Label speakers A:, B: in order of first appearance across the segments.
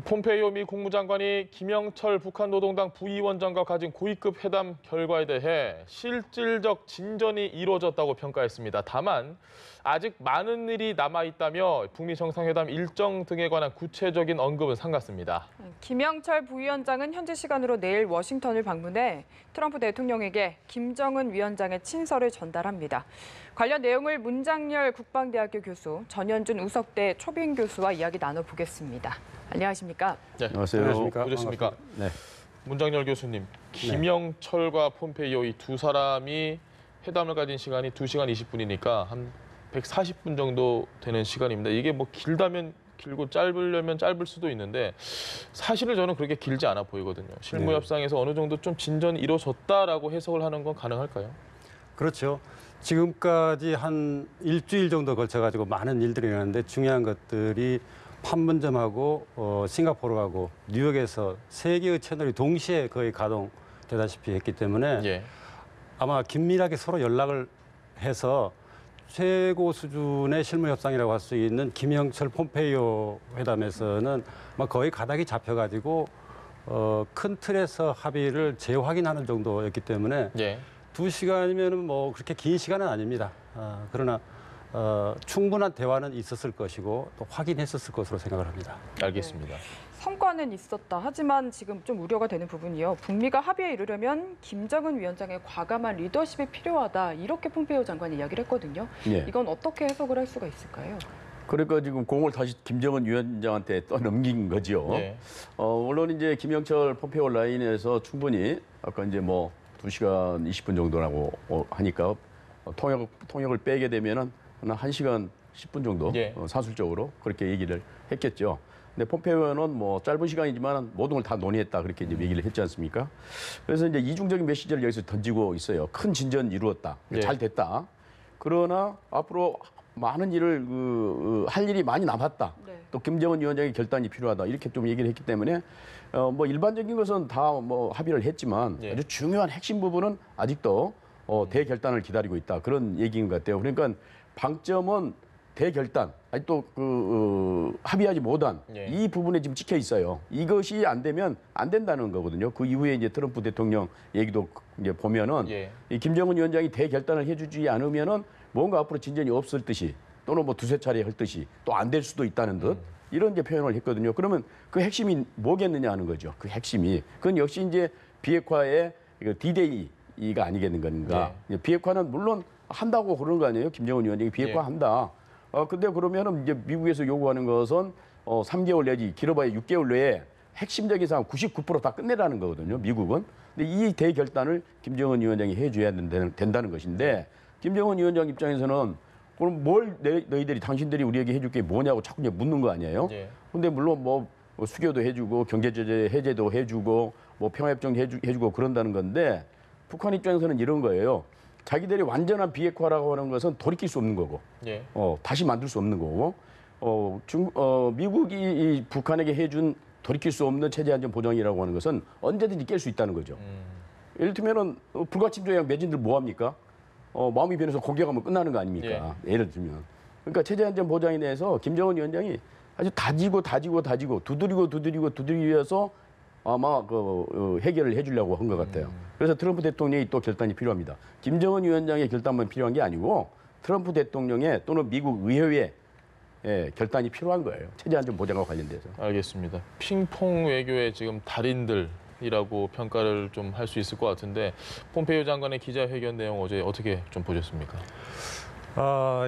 A: 폼페이오 미 국무장관이 김영철 북한 노동당 부위원장과 가진 고위급 회담 결과에 대해 실질적 진전이 이루어졌다고 평가했습니다. 다만 아직 많은 일이 남아있다며 북미 정상회담 일정 등에 관한 구체적인 언급은 삼갔습니다.
B: 김영철 부위원장은 현지 시간으로 내일 워싱턴을 방문해 트럼프 대통령에게 김정은 위원장의 친서를 전달합니다. 관련 내용을 문장열 국방대학교 교수, 전현준 우석대 초빙 교수와 이야기 나눠보겠습니다. 안녕하십니까?
A: 네,
C: 안녕하세요.
A: 오셨습니까?
C: 네.
A: 문장열 교수님, 김영철과 폼페이오 이 두 사람이 회담을 가진 시간이 2시간 20분이니까 한 140분 정도 되는 시간입니다. 이게 뭐 길다면 길고 짧으려면 짧을 수도 있는데 사실은 저는 그렇게 길지 않아 보이거든요. 실무 협상에서 어느 정도 좀 진전이 이루어졌다라고 해석을 하는 건 가능할까요?
C: 그렇죠. 지금까지 한 일주일 정도 걸쳐가지고 많은 일들이 일어났는데 중요한 것들이 판문점하고 싱가포르하고 뉴욕에서 세 개의 채널이 동시에 거의 가동되다시피 했기 때문에 아마 긴밀하게 서로 연락을 해서 최고 수준의 실무 협상이라고 할 수 있는 김영철 폼페이오 회담에서는 거의 가닥이 잡혀가지고 큰 틀에서 합의를 재확인하는 정도였기 때문에 2시간이면 뭐 그렇게 긴 시간은 아닙니다. 그러나 충분한 대화는 있었을 것이고 또 확인했었을 것으로 생각을 합니다.
A: 알겠습니다.
B: 성과는 있었다. 하지만 지금 좀 우려가 되는 부분이요. 북미가 합의에 이르려면 김정은 위원장의 과감한 리더십이 필요하다. 이렇게 폼페이오 장관이 이야기를 했거든요. 이건 어떻게 해석을 할 수가 있을까요?
D: 그러니까 지금 공을 다시 김정은 위원장한테 떠넘긴 거죠. 물론 이제 김영철 폼페이오 라인에서 충분히 아까 이제 뭐 2시간 20분 정도라고 하니까 통역을 빼게 되면은 한 1시간 10분 정도 사술적으로 그렇게 얘기를 했겠죠. 근데 폼페이오는 뭐 짧은 시간이지만 모든 걸 다 논의했다 그렇게 이제 얘기를 했지 않습니까? 그래서 이제 이중적인 메시지를 여기서 던지고 있어요. 큰 진전 이루었다. 잘 됐다. 그러나 앞으로 많은 일을 할 일이 많이 남았다. 또 김정은 위원장의 결단이 필요하다. 이렇게 좀 얘기를 했기 때문에 뭐 일반적인 것은 다 뭐 합의를 했지만 아주 중요한 핵심 부분은 아직도 대결단을 기다리고 있다. 그런 얘기인 것 같아요. 그러니까 방점은 대결단, 아직도 합의하지 못한 이 부분에 지금 찍혀 있어요. 이것이 안 되면 안 된다는 거거든요. 그 이후에 이제 트럼프 대통령 얘기도 이제 보면은 이 김정은 위원장이 대결단을 해주지 않으면은 뭔가 앞으로 진전이 없을 듯이 또는 뭐 두세 차례 할 듯이 또 안 될 수도 있다는 듯 이런 이제 표현을 했거든요. 그러면 그 핵심이 뭐겠느냐 하는 거죠. 그 핵심이 그건 역시 이제 비핵화의 D-Day가 아니겠는 건가. 비핵화는 물론 한다고 그러는 거 아니에요. 김정은 위원장이 비핵화 한다. 근데 그러면은 이제 미국에서 요구하는 것은 3개월 내지 길어봐야 6개월 내에 핵심적인 사항 99% 다 끝내라는 거거든요. 미국은. 근데 이 대결단을 김정은 위원장이 해줘야 된다는 것인데 김정은 위원장 입장에서는 그럼 뭘 너희들이 당신들이 우리에게 해줄 게 뭐냐고 자꾸 이제 묻는 거 아니에요? 근데 물론 뭐 수교도 해주고 경제제재 해제도 해주고 뭐 평화협정 해주고 그런다는 건데 북한 입장에서는 이런 거예요. 자기들이 완전한 비핵화라고 하는 것은 돌이킬 수 없는 거고, 다시 만들 수 없는 거고, 미국이 이 북한에게 해준 돌이킬 수 없는 체제 안전 보장이라고 하는 것은 언제든지 깰 수 있다는 거죠. 예를 들면은 불가침 조약 매진들 뭐 합니까? 마음이 변해서 공격하면 끝나는 거 아닙니까? 예를 들면. 그러니까 체제 안전 보장에 대해서 김정은 위원장이 아주 다지고 두드리고서 아마 해결을 해주려고 한 것 같아요. 그래서 트럼프 대통령이 또 결단이 필요합니다. 김정은 위원장의 결단만 필요한 게 아니고 트럼프 대통령의 또는 미국 의회의 결단이 필요한 거예요. 체제 안전 보장과 관련돼서.
A: 알겠습니다. 핑퐁 외교의 지금 달인들이라고 평가를 좀 할 수 있을 것 같은데 폼페이오 장관의 기자회견 내용 어제 어떻게 좀 보셨습니까?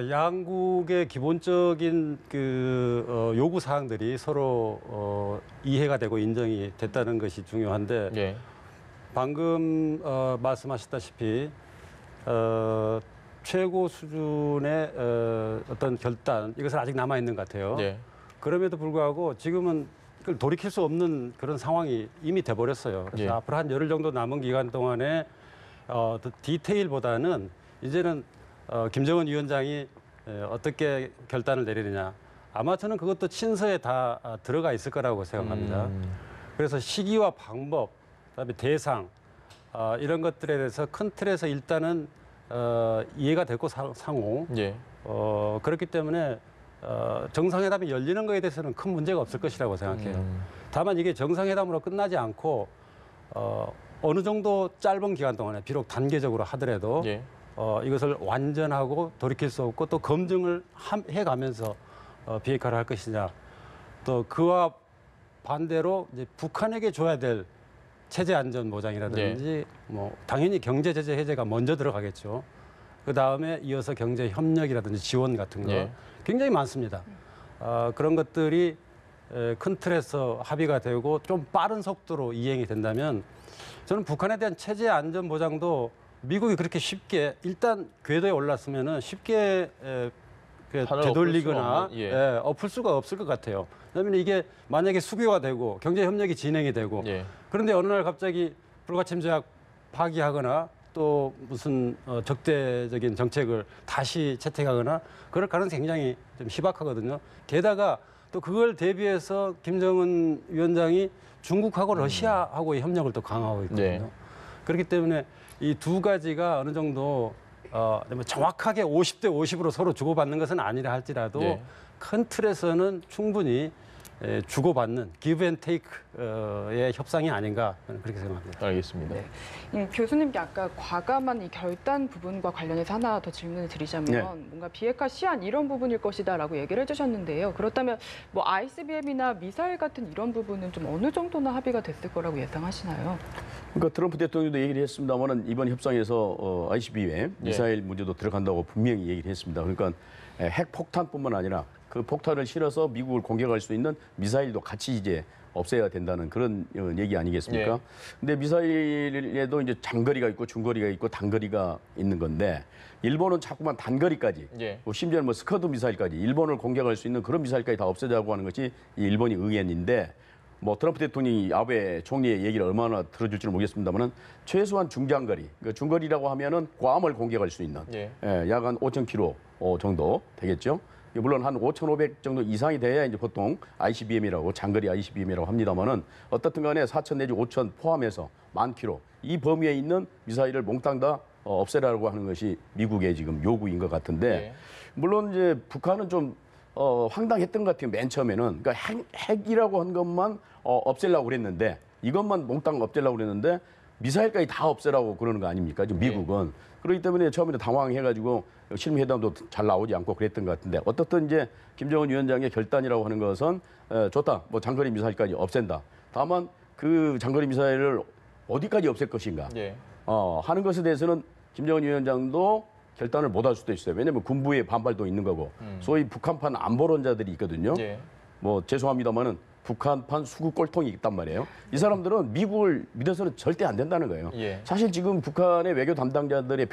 C: 양국의 기본적인 요구 사항들이 서로 이해가 되고 인정이 됐다는 것이 중요한데 방금 말씀하셨다시피 최고 수준의 어떤 결단 이것은 아직 남아 있는 것 같아요. 그럼에도 불구하고 지금은 그걸 돌이킬 수 없는 그런 상황이 이미 돼버렸어요. 그래서 앞으로 한 열흘 정도 남은 기간 동안에 디테일보다는 이제는 김정은 위원장이 어떻게 결단을 내리느냐. 아마 저는 그것도 친서에 다 들어가 있을 거라고 생각합니다. 그래서 시기와 방법, 그다음에 대상 이런 것들에 대해서 큰 틀에서 일단은 이해가 됐고 상호. 그렇기 때문에 정상회담이 열리는 거에 대해서는 큰 문제가 없을 것이라고 생각해요. 다만 이게 정상회담으로 끝나지 않고 어느 정도 짧은 기간 동안에 비록 단계적으로 하더라도
A: 예.
C: 이것을 완전하고 돌이킬 수 없고 또 검증을 해가면서 비핵화를 할 것이냐. 또 그와 반대로 이제 북한에게 줘야 될 체제 안전 보장이라든지 뭐 당연히 경제 제재 해제가 먼저 들어가겠죠. 그 다음에 이어서 경제 협력이라든지 지원 같은 거
A: 예.
C: 굉장히 많습니다. 그런 것들이 큰 틀에서 합의가 되고 좀 빠른 속도로 이행이 된다면 저는 북한에 대한 체제 안전 보장도 미국이 그렇게 쉽게 일단 궤도에 올랐으면은 쉽게
A: 판을
C: 되돌리거나
A: 엎을 수가 없는,
C: 엎을 수가 없을 것 같아요. 왜냐하면 이게 만약에 수교가 되고 경제 협력이 진행이 되고
A: 예.
C: 그런데 어느 날 갑자기 불가침 조약 파기하거나 또 무슨 적대적인 정책을 다시 채택하거나 그럴 가능성이 굉장히 좀 희박하거든요. 게다가 또 그걸 대비해서 김정은 위원장이 중국하고 러시아하고의 협력을 또 강화하고 있거든요.
A: 네.
C: 그렇기 때문에 이 두 가지가 어느 정도 정확하게 50대 50으로 서로 주고받는 것은 아니라 할지라도
A: 네.
C: 큰 틀에서는 충분히 주고받는 give and take의 협상이 아닌가 저는 그렇게 생각합니다.
A: 알겠습니다.
B: 네. 교수님께 아까 과감한 이 결단 부분과 관련해서 하나 더 질문을 드리자면
D: 네.
B: 뭔가 비핵화 시한 이런 부분일 것이다라고 얘기를 해주셨는데요. 그렇다면 뭐 ICBM이나 미사일 같은 이런 부분은 좀 어느 정도나 합의가 됐을 거라고 예상하시나요?
D: 그러니까 트럼프 대통령도 얘기를 했습니다만은 이번 협상에서 ICBM 미사일 문제도 들어간다고 분명히 얘기를 했습니다. 그러니까 핵 폭탄뿐만 아니라 그 폭탄을 실어서 미국을 공격할 수 있는 미사일도 같이 이제 없애야 된다는 그런 얘기 아니겠습니까?
A: 예.
D: 근데 미사일에도 이제 장거리가 있고 중거리가 있고 단거리가 있는 건데 일본은 자꾸만 단거리까지
A: 예.
D: 심지어는 뭐 스커드 미사일까지 일본을 공격할 수 있는 그런 미사일까지 다 없애자고 하는 것이 이 일본이 의견인데 뭐 트럼프 대통령이 아베 총리의 얘기를 얼마나 들어줄지는 모르겠습니다만은 최소한 중장거리, 그러니까 중거리라고 하면은 괌을 공격할 수 있는
A: 예.
D: 약 한 5,000km 정도 되겠죠. 물론 한 5,500 정도 이상이 돼야 이제 보통 ICBM이라고 장거리 ICBM이라고 합니다만은 어떻든 간에 4,000 내지 5,000 포함해서 10,000km 이 범위에 있는 미사일을 몽땅 다 없애라고 하는 것이 미국의 지금 요구인 것 같은데
A: 예.
D: 물론 이제 북한은 좀 황당했던 것 같아요. 맨 처음에는 그러니까 핵이라고 한 것만 없애려고 그랬는데 이것만 몽땅 없애려고 그랬는데 미사일까지 다 없애라고 그러는 거 아닙니까? 지금 미국은. 그렇기 때문에 처음에는 당황해가지고 실무회담도 잘 나오지 않고 그랬던 것 같은데 어떻든 이제 김정은 위원장의 결단이라고 하는 것은 좋다. 뭐 장거리 미사일까지 없앤다. 다만 그 장거리 미사일을 어디까지 없앨 것인가
A: 예.
D: 하는 것에 대해서는 김정은 위원장도 결단을 못 할 수도 있어요. 왜냐하면 군부의 반발도 있는 거고 소위 북한판 안보론자들이 있거든요.
A: 예.
D: 뭐 죄송합니다만은 북한판 수구 꼴통이 있단 말이에요. 이 사람들은 미국을 믿어서는 절대 안 된다는 거예요.
A: 예.
D: 사실 지금 북한의 외교 담당자들의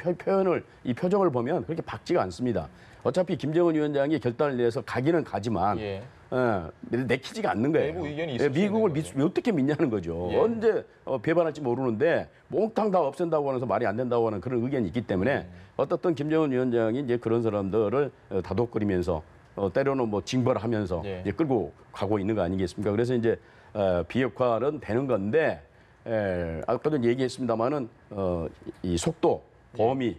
D: 이 표정을 보면 그렇게 밝지가 않습니다. 어차피 김정은 위원장이 결단을 내서 가기는 가지만
A: 예.
D: 내키지가 않는 거예요.
A: 내부 의견이 있을 수
D: 미국을
A: 있는 거죠.
D: 어떻게 믿냐는 거죠.
A: 예.
D: 언제 배반할지 모르는데 몽땅 다 없앤다고 하면서 말이 안 된다고 하는 그런 의견이 있기 때문에 어떻든 김정은 위원장이 이제 그런 사람들을 다독거리면서 때로는 뭐 징벌을 하면서
A: 예.
D: 이제 끌고 가고 있는 거 아니겠습니까? 그래서 이제 비핵화는 되는 건데 아까도 얘기했습니다만은 이 속도, 범위,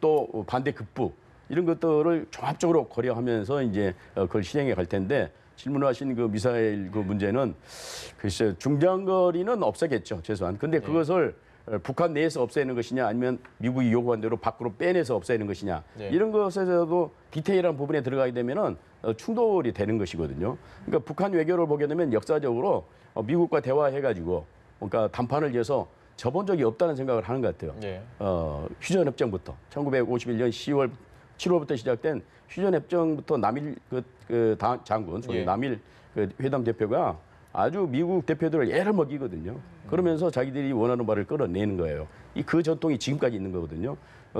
D: 또 반대 극부 이런 것들을 종합적으로 고려하면서 이제 그걸 실행해 갈 텐데 질문하신 그 미사일 그 문제는 글쎄 중장거리는 없애겠죠 최소한. 근데 그것을 북한 내에서 없애는 것이냐 아니면 미국이 요구한 대로 밖으로 빼내서 없애는 것이냐
A: 네.
D: 이런 것에서도 디테일한 부분에 들어가게 되면은 충돌이 되는 것이거든요. 그러니까 북한 외교를 보게 되면 역사적으로 미국과 대화해가지고 그러니까 담판을 지어서 접은 적이 없다는 생각을 하는 것 같아요.
A: 예.
D: 휴전협정부터 1951년 7월부터 시작된 휴전협정부터 남일 장군, 소위
A: 예.
D: 남일 회담 대표가 아주 미국 대표들을 애를 먹이거든요. 그러면서 자기들이 원하는 바를 끌어내는 거예요. 그 전통이 지금까지 있는 거거든요.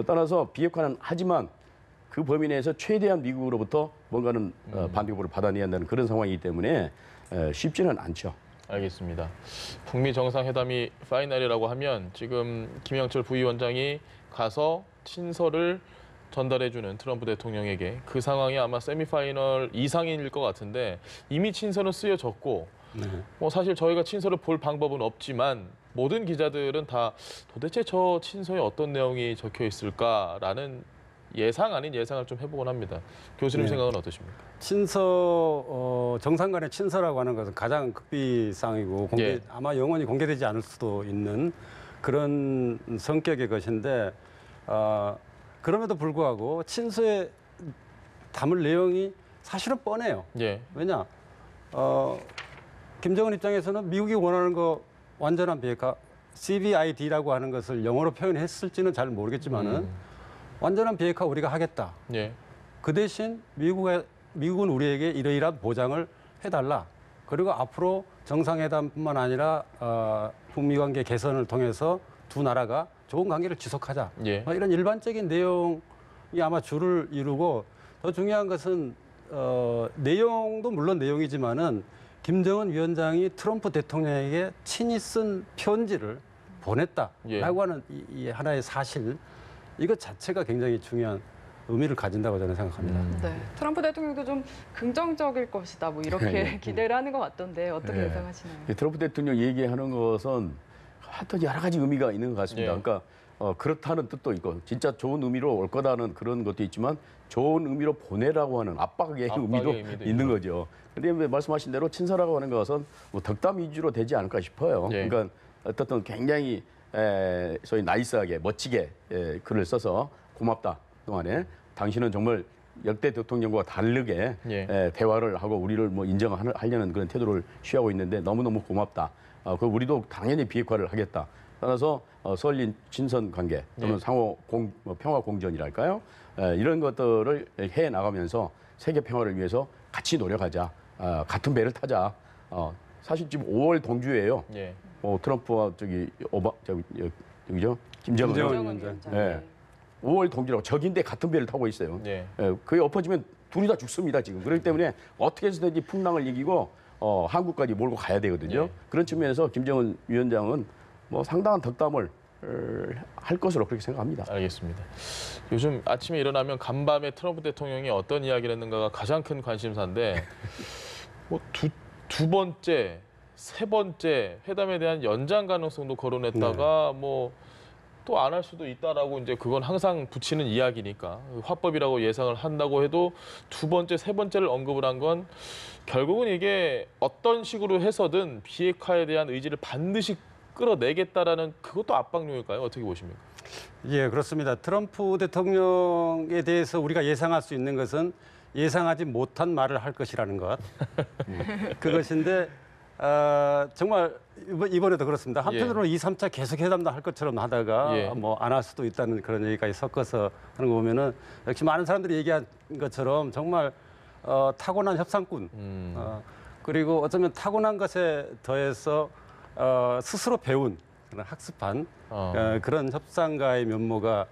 D: 따라서 비핵화는 하지만 그 범위 내에서 최대한 미국으로부터 뭔가는 반대급부를 받아내야 한다는 그런 상황이기 때문에 쉽지는 않죠.
A: 알겠습니다. 북미 정상회담이 파이널이라고 하면 지금 김영철 부위원장이 가서 친서를 전달해주는 트럼프 대통령에게 그 상황이 아마 세미파이널 이상일 것 같은데 이미 친서는 쓰여졌고 뭐 사실 저희가 친서를 볼 방법은 없지만 모든 기자들은 다 도대체 저 친서에 어떤 내용이 적혀 있을까라는 예상 아닌 예상을 좀 해보곤 합니다. 교수님
C: 네.
A: 생각은 어떠십니까?
C: 정상 간의 친서라고 하는 것은 가장 극비사항이고
A: 예.
C: 아마 영원히 공개되지 않을 수도 있는 그런 성격의 것인데 그럼에도 불구하고 친서에 담을 내용이 사실은 뻔해요.
A: 예.
C: 왜냐? 김정은 입장에서는 미국이 원하는 거 완전한 비핵화, CVID라고 하는 것을 영어로 표현했을지는 잘 모르겠지만은 완전한 비핵화 우리가 하겠다.
A: 예.
C: 그 대신 미국은 우리에게 이러이러한 보장을 해달라. 그리고 앞으로 정상회담뿐만 아니라 북미 관계 개선을 통해서 두 나라가 좋은 관계를 지속하자.
A: 예.
C: 이런 일반적인 내용이 아마 주를 이루고 더 중요한 것은 내용도 물론 내용이지만은 김정은 위원장이 트럼프 대통령에게 친히 쓴 편지를 보냈다라고
A: 예.
C: 하는 이 하나의 사실 이것 자체가 굉장히 중요한 의미를 가진다고 저는 생각합니다.
B: 네, 트럼프 대통령도 좀 긍정적일 것이다, 뭐 이렇게
D: 네.
B: 기대를 하는 것 같던데 어떻게
D: 네.
B: 예상하시나요?
D: 트럼프 대통령 얘기하는 것은 하여튼 여러 가지 의미가 있는 것 같습니다.
A: 예.
D: 그러니까 그렇다는 뜻도 있고 진짜 좋은 의미로 올 거다는 그런 것도 있지만 좋은 의미로 보내라고 하는 압박의 의미도
A: 의미도
D: 있는
A: 있고.
D: 거죠. 그런데 말씀하신 대로 친서라고 하는 것은 뭐 덕담 위주로 되지 않을까 싶어요.
A: 예.
D: 그러니까 어떻든 굉장히 소위 나이스하게 멋지게 글을 써서 고맙다. 동안에 당신은 정말 역대 대통령과 다르게
A: 예.
D: 대화를 하고 우리를 뭐 인정하려는 그런 태도를 취하고 있는데 너무너무 고맙다. 그 우리도 당연히 비핵화를 하겠다. 따라서 서울린 친선 관계 또는
A: 예.
D: 상호 평화 공전이랄까요? 이런 것들을 해 나가면서 세계 평화를 위해서 같이 노력하자. 같은 배를 타자. 사실 지금 5월 동주예요.
A: 예.
D: 트럼프와 여기죠? 김정은
C: 위원장.
D: 네. 5월 동지라고 적인데 같은 배를 타고 있어요.
A: 예.
D: 그게 엎어지면 둘이 다 죽습니다 지금. 그렇기 때문에 어떻게 해서든지 풍랑을 이기고 한국까지 몰고 가야 되거든요.
A: 예.
D: 그런 측면에서 김정은 위원장은 뭐 상당한 덕담을 할 것으로 그렇게 생각합니다.
A: 알겠습니다. 요즘 아침에 일어나면 간밤에 트럼프 대통령이 어떤 이야기를 했는가가 가장 큰 관심사인데 뭐 두 번째, 세 번째 회담에 대한 연장 가능성도 거론했다가 뭐 또 안 할 수도 있다라고 이제 그건 항상 붙이는 이야기니까 화법이라고 예상을 한다고 해도 두 번째, 세 번째를 언급을 한 건 결국은 이게 어떤 식으로 해서든 비핵화에 대한 의지를 반드시 끌어내겠다라는 그것도 압박용일까요? 어떻게 보십니까?
C: 예, 그렇습니다. 트럼프 대통령에 대해서 우리가 예상할 수 있는 것은 예상하지 못한 말을 할 것이라는 것. 그것인데 정말 이번에도 그렇습니다. 한편으로는 2, 3차 계속 회담도 할 것처럼 하다가
A: 예.
C: 뭐 안 할 수도 있다는 그런 얘기까지 섞어서 하는 거 보면은 역시 많은 사람들이 얘기한 것처럼 정말 타고난 협상꾼 그리고 어쩌면 타고난 것에 더해서 스스로 배운 그런 학습한 그런 협상가의 면모가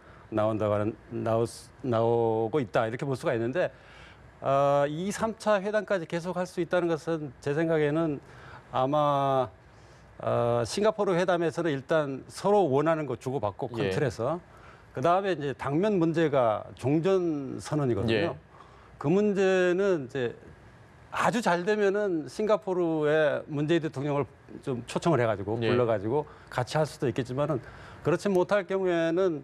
C: 나오고 있다 이렇게 볼 수가 있는데 2, 3차 회담까지 계속 할 수 있다는 것은 제 생각에는 아마 싱가포르 회담에서는 일단 서로 원하는 거 주고받고 큰
A: 예.
C: 틀에서 그다음에 이제 당면 문제가 종전 선언이거든요.
A: 예.
C: 그 문제는 이제 아주 잘 되면은 싱가포르에 문재인 대통령을 좀 초청을 해가지고
A: 예.
C: 불러가지고 같이 할 수도 있겠지만은 그렇지 못할 경우에는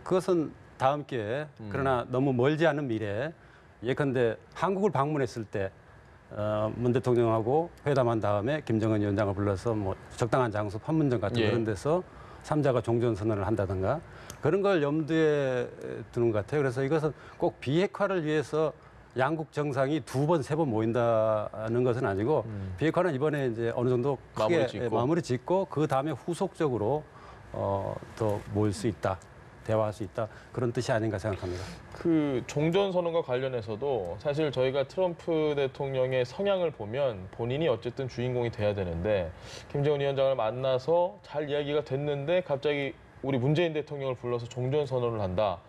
C: 그것은 다음 기회에 그러나 너무 멀지 않은 미래에 예컨대 한국을 방문했을 때 문 대통령하고 회담한 다음에 김정은 위원장을 불러서 뭐 적당한 장소 판문점 같은
A: 예.
C: 그런 데서 삼자가 종전 선언을 한다든가 그런 걸 염두에 두는 것 같아요. 그래서 이것은 꼭 비핵화를 위해서 양국 정상이 두 번, 세 번 모인다는 것은 아니고 비핵화는 이번에 이제 어느 정도 크게 마무리 짓고 그 다음에 후속적으로 더 모일 수 있다. 대화할 수 있다. 그런 뜻이 아닌가 생각합니다.
A: 그 종전 선언과 관련해서도 사실 저희가 트럼프 대통령의 성향을 보면 본인이 어쨌든 주인공이 돼야 되는데 김정은 위원장을 만나서 잘 이야기가 됐는데 갑자기 우리 문재인 대통령을 불러서 종전 선언을 한다.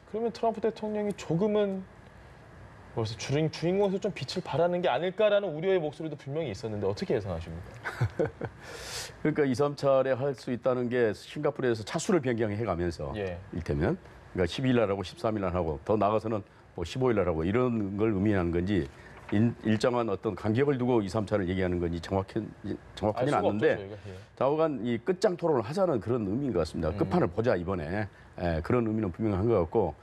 A: 그러면 트럼프 대통령이 조금은 벌써 주인공에서 좀 빛을 발하는 게 아닐까라는 우려의 목소리도 분명히 있었는데 어떻게 예상하십니까?
D: 그러니까 2, 3차례 할 수 있다는 게 싱가포르에서 차수를 변경해가면서
A: 예.
D: 이를테면 그러니까 12일 날 하고 13일 날 하고 더 나가서는 뭐 15일 날 하고 이런 걸 의미하는 건지 일정한 어떤 간격을 두고 2, 3차를 얘기하는 건지 정확하지는 않는데
A: 저희가. 예.
D: 좌우간 이 끝장 토론을 하자는 그런 의미인 것 같습니다. 끝판을 보자 이번에 그런 의미는 분명한 것 같고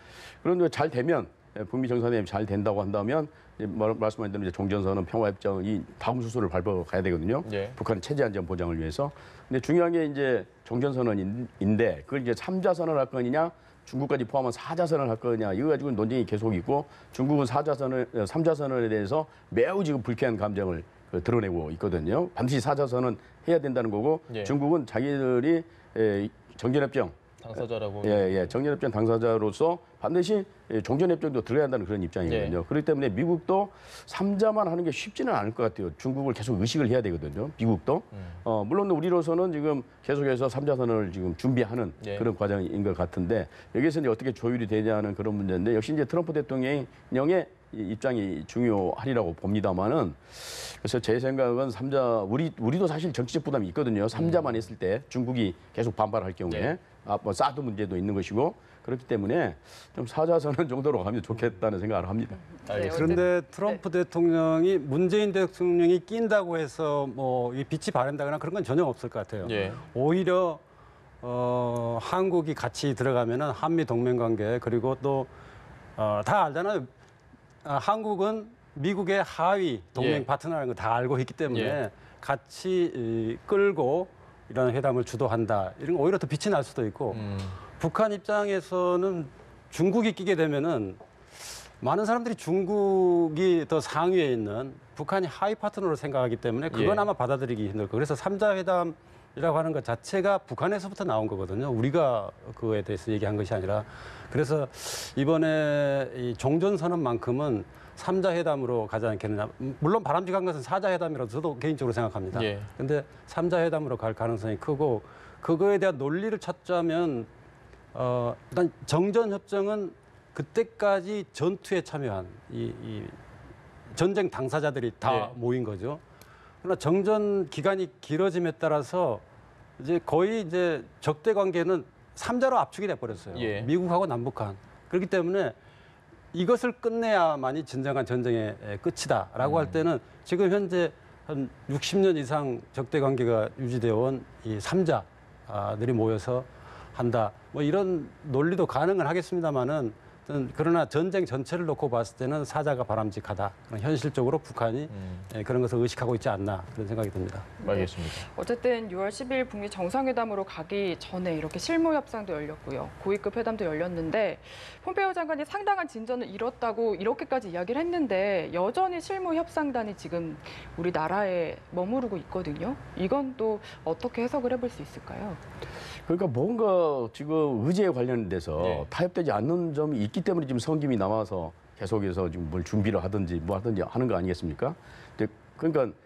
D: 그런데 잘 되면 북미 정상회담이 잘 된다고 한다면 말씀하신 대로 이제 종전선언 평화협정이 다음 수순을 밟아가야 되거든요.
A: 예.
D: 북한 체제 안전 보장을 위해서. 근데 중요한 게 이제 종전선언인데 그걸 이제 3자 선언을 할 거냐 중국까지 포함한 4자 선언을 할 거냐 이거 가지고 논쟁이 계속 있고 중국은 3자 선언에 대해서 매우 지금 불쾌한 감정을 드러내고 있거든요. 반드시 4자 선언 해야 된다는 거고
A: 예.
D: 중국은 자기들이 정전협정
A: 당사자라고.
D: 정전협정 당사자로서 반드시 종전협정도 들어야 한다는 그런 입장이거든요.
A: 예.
D: 그렇기 때문에 미국도 3자만 하는 게 쉽지는 않을 것 같아요. 중국을 계속 의식을 해야 되거든요. 미국도. 물론 우리로서는 지금 계속해서 3자 선언을 지금 준비하는
A: 예.
D: 그런 과정인 것 같은데 여기서 이제 어떻게 조율이 되냐는 그런 문제인데 역시 이제 트럼프 대통령의 입장이 중요하리라고 봅니다만은 그래서 제 생각은 3자 우리도 사실 정치적 부담이 있거든요. 3자만 했을 때 중국이 계속 반발할 경우에
A: 네.
D: 뭐 사드 문제도 있는 것이고 그렇기 때문에 좀 4자 선언 정도로 가면 좋겠다는 생각을 합니다.
A: 알겠습니다.
C: 그런데 트럼프 대통령이 문재인 대통령이 낀다고 해서 뭐 이 빛이 바랜다거나 그런 건 전혀 없을 것 같아요.
A: 예.
C: 오히려 한국이 같이 들어가면은 한미 동맹 관계 그리고 또 다 알잖아요. 한국은 미국의 하위 동맹
A: 예.
C: 파트너라는 거 다 알고 있기 때문에
A: 예.
C: 같이 끌고 이런 회담을 주도한다. 이런 거 오히려 더 빛이 날 수도 있고 북한 입장에서는 중국이 끼게 되면은 많은 사람들이 중국이 더 상위에 있는 북한이 하위 파트너로 생각하기 때문에 그건
A: 예.
C: 아마 받아들이기 힘들 거예요. 그래서 3자 회담이라고 하는 것 자체가 북한에서부터 나온 거거든요. 우리가 그거에 대해서 얘기한 것이 아니라. 그래서 이번에 이 종전선언만큼은 3자 회담으로 가지 않겠느냐. 물론 바람직한 것은 4자 회담이라도 저도 개인적으로 생각합니다.
A: 예.
C: 근데 3자 회담으로 갈 가능성이 크고 그거에 대한 논리를 찾자면 일단 정전협정은 그때까지 전투에 참여한 이 전쟁 당사자들이 다
A: 예.
C: 모인 거죠. 그러나 정전 기간이 길어짐에 따라서 이제 거의 이제 적대 관계는 3자로 압축이 돼 버렸어요.
A: 예.
C: 미국하고 남북한. 그렇기 때문에 이것을 끝내야만이 진정한 전쟁의 끝이다라고 할 때는 지금 현재 한 60년 이상 적대 관계가 유지되어 온 이 3자들이 모여서 한다. 뭐 이런 논리도 가능은 하겠습니다만은 그러나 전쟁 전체를 놓고 봤을 때는 4자가 바람직하다. 현실적으로 북한이 그런 것을 의식하고 있지 않나 그런 생각이 듭니다.
A: 알겠습니다.
B: 어쨌든 6월 10일 북미 정상회담으로 가기 전에 이렇게 실무 협상도 열렸고요. 고위급 회담도 열렸는데 폼페이오 장관이 상당한 진전을 이뤘다고 이렇게까지 이야기를 했는데 여전히 실무 협상단이 지금 우리나라에 머무르고 있거든요. 이건 또 어떻게 해석을 해볼 수 있을까요?
D: 그러니까 뭔가 지금 의제에 관련돼서
A: 네.
D: 타협되지 않는 점이 있기 때문에 지금 성김이 남아서 계속해서 지금 뭘 준비를 하든지 뭐 하든지 하는 거 아니겠습니까? 그러니까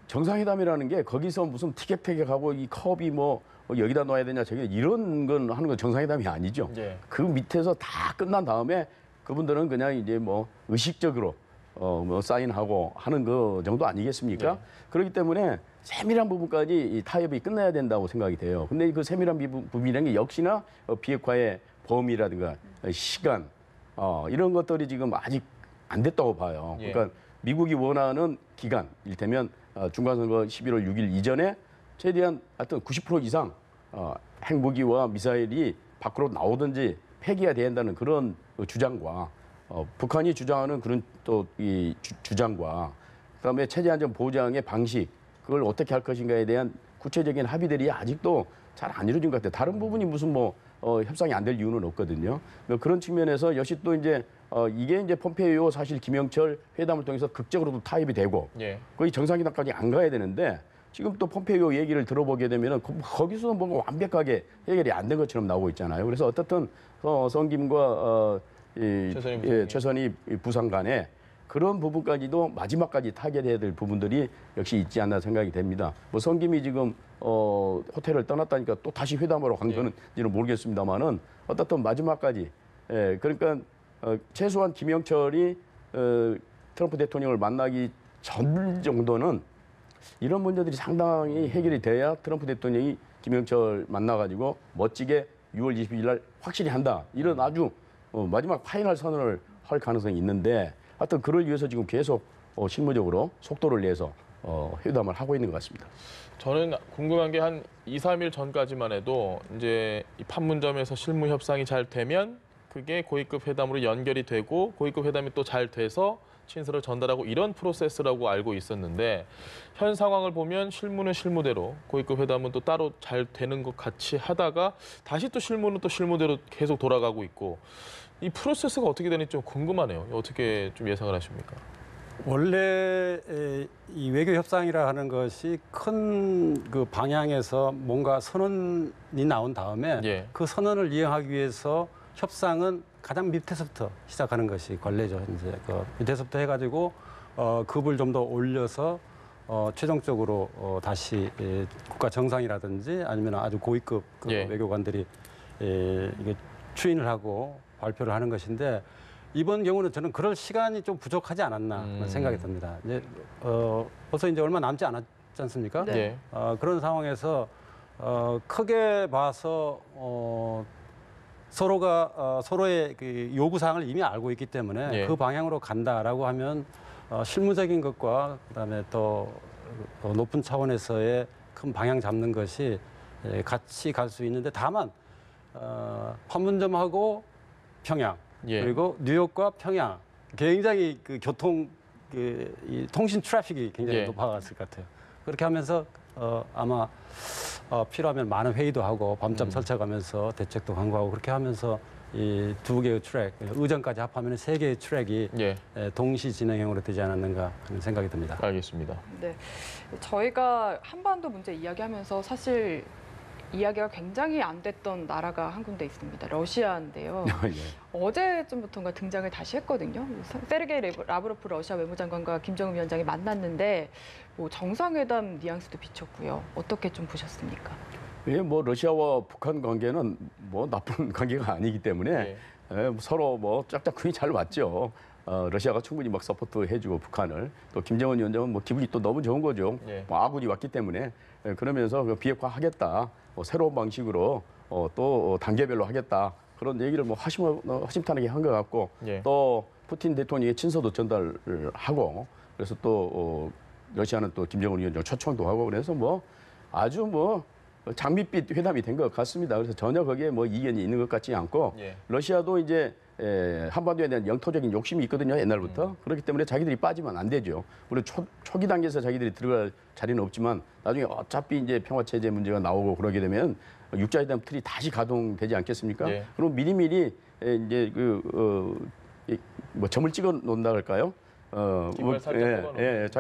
D: 정상회담이라는 게 거기서 무슨 티격태격하고 이 컵이 뭐 여기다 놔야 되냐 저기 이런 건 하는 건 정상회담이 아니죠.
A: 예.
D: 그 밑에서 다 끝난 다음에 그분들은 그냥 이제 뭐 의식적으로 뭐 사인하고 하는 거 정도 아니겠습니까?
A: 네.
D: 그렇기 때문에 세밀한 부분까지 이 타협이 끝나야 된다고 생각이 돼요. 근데 그 세밀한 부분이라는 게 역시나 비핵화의 범위라든가 시간 이런 것들이 지금 아직 안 됐다고 봐요.
A: 예.
D: 그러니까 미국이 원하는 기간, 이를테면 중간선거 11월 6일 이전에 최대한 하여튼 90% 이상 핵무기와 미사일이 밖으로 나오든지 폐기가 돼야 한다는 그런 주장과 북한이 주장하는 그런 또 이 주장과 그다음에 체제 안전 보장의 방식 그걸 어떻게 할 것인가에 대한 구체적인 합의들이 아직도 잘 안 이루어진 것 같아요. 다른 부분이 무슨 뭐 협상이 안 될 이유는 없거든요. 그런 측면에서 역시 또 이제 이게 이제 폼페이오 사실 김영철 회담을 통해서 극적으로도 타협이 되고
A: 예.
D: 거의 정상회담까지 안 가야 되는데 지금 또 폼페이오 얘기를 들어보게 되면은 거기서 뭔가 완벽하게 해결이 안 된 것처럼 나오고 있잖아요. 그래서 어떻든 성김과 최선희 부상 간에 그런 부분까지도 마지막까지 타결해야 될 부분들이 역시 있지 않나 생각이 됩니다. 뭐 성김이 지금 호텔을 떠났다니까 또 다시 회담하러 간 건지는 모르겠습니다만은 어떻든 마지막까지 그러니까 최소한 김영철이 트럼프 대통령을 만나기 전 정도는 이런 문제들이 상당히 해결이 돼야 트럼프 대통령이 김영철 만나가지고 멋지게 6월 22일 날 확실히 한다. 이런 아주 마지막 파이널 선언을 할 가능성이 있는데 하여튼 그걸 위해서 지금 계속 실무적으로 속도를 내서 회담을 하고 있는 것 같습니다.
A: 저는 궁금한 게 한 2, 3일 전까지만 해도 이제 이 판문점에서 실무 협상이 잘 되면 그게 고위급 회담으로 연결이 되고 고위급 회담이 또 잘 돼서 친서를 전달하고 이런 프로세스라고 알고 있었는데 현 상황을 보면 실무는 실무대로 고위급 회담은 또 따로 잘 되는 것 같이 하다가 다시 또 실무는 또 실무대로 계속 돌아가고 있고 이 프로세스가 어떻게 되는지 좀 궁금하네요. 어떻게 좀 예상을 하십니까?
C: 원래 이 외교 협상이라 하는 것이 큰 그 방향에서 뭔가 선언이 나온 다음에
A: 예.
C: 그 선언을 이행하기 위해서 협상은 가장 밑에서부터 시작하는 것이 관례죠. 이제 그 밑에서부터 해가지고 급을 좀 더 올려서 최종적으로 다시 국가 정상이라든지 아니면 아주 고위급 그
A: 예.
C: 외교관들이 이게 추인을 하고 발표를 하는 것인데 이번 경우는 저는 그럴 시간이 좀 부족하지 않았나 그런 생각이 듭니다. 이제 벌써 이제 얼마 남지 않았지 않습니까?
A: 네.
C: 그런 상황에서 크게 봐서 서로가 서로의 그 요구 사항을 이미 알고 있기 때문에
A: 예.
C: 그 방향으로 간다라고 하면 실무적인 것과 그다음에 또 높은 차원에서의 큰 방향 잡는 것이 같이 갈 수 있는데 다만 판문점하고 평양
A: 예.
C: 그리고 뉴욕과 평양 굉장히 그 교통 이 통신 트래픽이 굉장히
A: 예.
C: 높아갔을 것 같아요. 그렇게 하면서 아마 필요하면 많은 회의도 하고 밤잠 설쳐가면서 대책도 강구하고 그렇게 하면서 이 두 개의 트랙, 의전까지 합하면 세 개의 트랙이
A: 예.
C: 동시 진행형으로 되지 않았는가 하는 생각이 듭니다.
A: 알겠습니다.
B: 네, 저희가 한반도 문제 이야기하면서 사실 이야기가 굉장히 안 됐던 나라가 한 군데 있습니다. 러시아인데요.
D: 예.
B: 어제쯤부터인가 등장을 다시 했거든요. 세르게이 라브로프 러시아 외무장관과 김정은 위원장이 만났는데 뭐 정상회담 뉘앙스도 비쳤고요. 어떻게 좀 보셨습니까?
D: 예, 뭐 러시아와 북한 관계는 뭐 나쁜 관계가 아니기 때문에 서로 뭐 짝짝꿍이 잘 맞죠. 러시아가 충분히 막 서포트해주고 북한을 또 김정은 위원장은 뭐 기분이 또 너무 좋은 거죠.
A: 예.
D: 뭐 아군이 왔기 때문에 그러면서 그 비핵화하겠다. 새로운 방식으로 또 단계별로 하겠다. 그런 얘기를 뭐 허심탄회하게 한 것 같고
A: 예.
D: 또 푸틴 대통령의 친서도 전달을 하고 그래서 또 러시아는 또 김정은 위원장 초청도 하고 그래서 뭐 아주 뭐 장밋빛 회담이 된 것 같습니다. 그래서 전혀 거기에 뭐 이견이 있는 것 같지 않고
A: 예.
D: 러시아도 이제 한반도에 대한 영토적인 욕심이 있거든요. 옛날부터. 그렇기 때문에 자기들이 빠지면 안 되죠. 물론 초기 단계에서 자기들이 들어갈 자리는 없지만 나중에 어차피 이제 평화체제 문제가 나오고 그러게 되면 육자회담 틀이 다시 가동되지 않겠습니까?
A: 예.
D: 그럼 미리미리 이제 뭐 점을 찍어 놓는다 할까요?
A: 뒷발 살짝 뽑아놓는.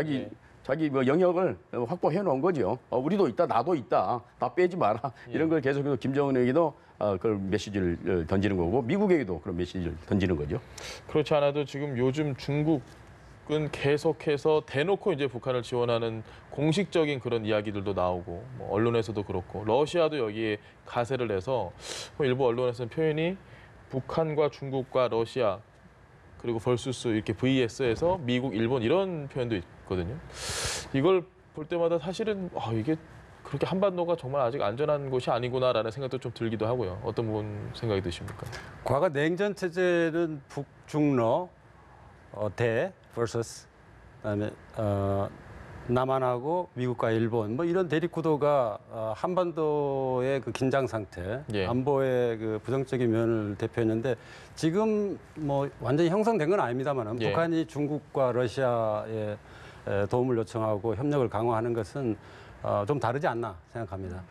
D: 자기 뭐 영역을 확보해 놓은 거죠. 우리도 있다, 나도 있다, 나 빼지 마라. 이런 걸 계속해서 김정은에게도 그걸 메시지를 던지는 거고 미국에게도 그런 메시지를 던지는 거죠.
A: 그렇지 않아도 지금 요즘 중국은 계속해서 대놓고 이제 북한을 지원하는 공식적인 그런 이야기들도 나오고 뭐 언론에서도 그렇고 러시아도 여기에 가세를 해서 뭐 일부 언론에서는 표현이 북한과 중국과 러시아 그리고 벌수스 이렇게 VS에서 미국, 일본 이런 표현도 있거든요. 이걸 볼 때마다 사실은 이게 그렇게 한반도가 정말 아직 안전한 곳이 아니구나라는 생각도 좀 들기도 하고요. 어떤 부분 생각이 드십니까?
C: 과거 냉전 체제는 북중러 대 vs 그다음에 남한하고 미국과 일본 뭐 이런 대립 구도가 한반도의 그 긴장 상태,
A: 예.
C: 안보의 그 부정적인 면을 대표했는데 지금 뭐 완전히 형성된 건 아닙니다만은
A: 예.
C: 북한이 중국과 러시아에 도움을 요청하고 협력을 강화하는 것은 좀 다르지 않나 생각합니다.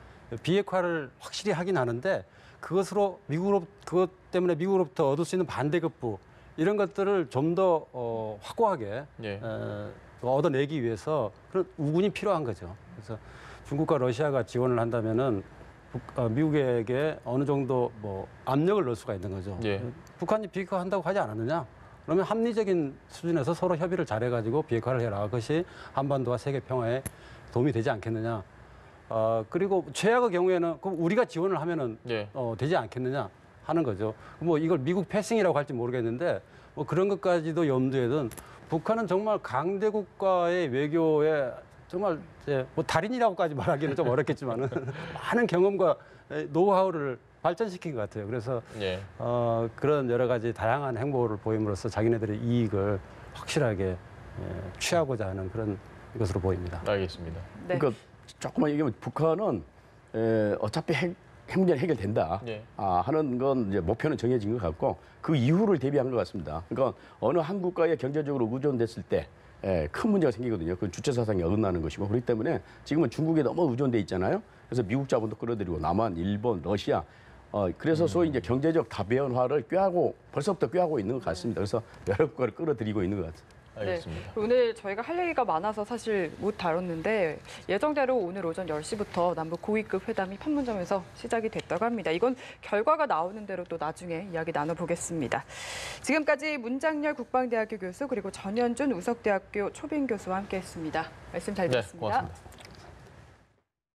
C: 비핵화를 확실히 하긴 하는데 그것 때문에 미국으로부터 얻을 수 있는 반대급부 이런 것들을 좀 더 확고하게
A: 예.
C: 얻어내기 위해서 그런 우군이 필요한 거죠. 그래서 중국과 러시아가 지원을 한다면은 미국에게 어느 정도 뭐 압력을 넣을 수가 있는 거죠.
A: 예.
C: 북한이 비핵화한다고 하지 않았느냐? 그러면 합리적인 수준에서 서로 협의를 잘해가지고 비핵화를 해라. 그것이 한반도와 세계 평화에 도움이 되지 않겠느냐? 그리고 최악의 경우에는 그럼 우리가 지원을 하면은
A: 예.
C: 되지 않겠느냐 하는 거죠. 뭐 이걸 미국 패싱이라고 할지 모르겠는데 뭐 그런 것까지도 염두에 둔 북한은 정말 강대국가의 외교에 정말 이제 뭐 달인이라고까지 말하기는 좀 어렵겠지만은 많은 경험과 노하우를 발전시킨 것 같아요. 그래서
A: 예.
C: 그런 여러 가지 다양한 행보를 보임으로써 자기네들의 이익을 확실하게 취하고자 하는 그런 것으로 보입니다.
A: 알겠습니다.
B: 네.
D: 그러니까 조금만 얘기하면 북한은 어차피 핵 문제는 해결된다
A: 네.
D: 하는 건 이제 목표는 정해진 것 같고 그 이후를 대비한 것 같습니다. 그러니까 어느 한 국가에 경제적으로 의존됐을 때 큰 문제가 생기거든요. 그 주체 사상이 어긋나는 것이고 그렇기 때문에 지금은 중국에 너무 의존돼 있잖아요. 그래서 미국 자본도 끌어들이고 남한, 일본, 러시아 그래서 소위 이제 경제적 다변화를 벌써부터 꾀하고 있는 것 같습니다. 그래서 여러 국가를 끌어들이고 있는 것 같습니다.
A: 알겠습니다.
B: 네. 오늘 저희가 할 얘기가 많아서 사실 못 다뤘는데 예정대로 오늘 오전 10시부터 남북 고위급 회담이 판문점에서 시작이 됐다고 합니다. 이건 결과가 나오는 대로 또 나중에 이야기 나눠보겠습니다. 지금까지 문장열 국방대학교 교수 그리고 전현준 우석대학교 초빙 교수와 함께했습니다. 말씀 잘
A: 네,
B: 듣습니다.
A: 고맙습니다.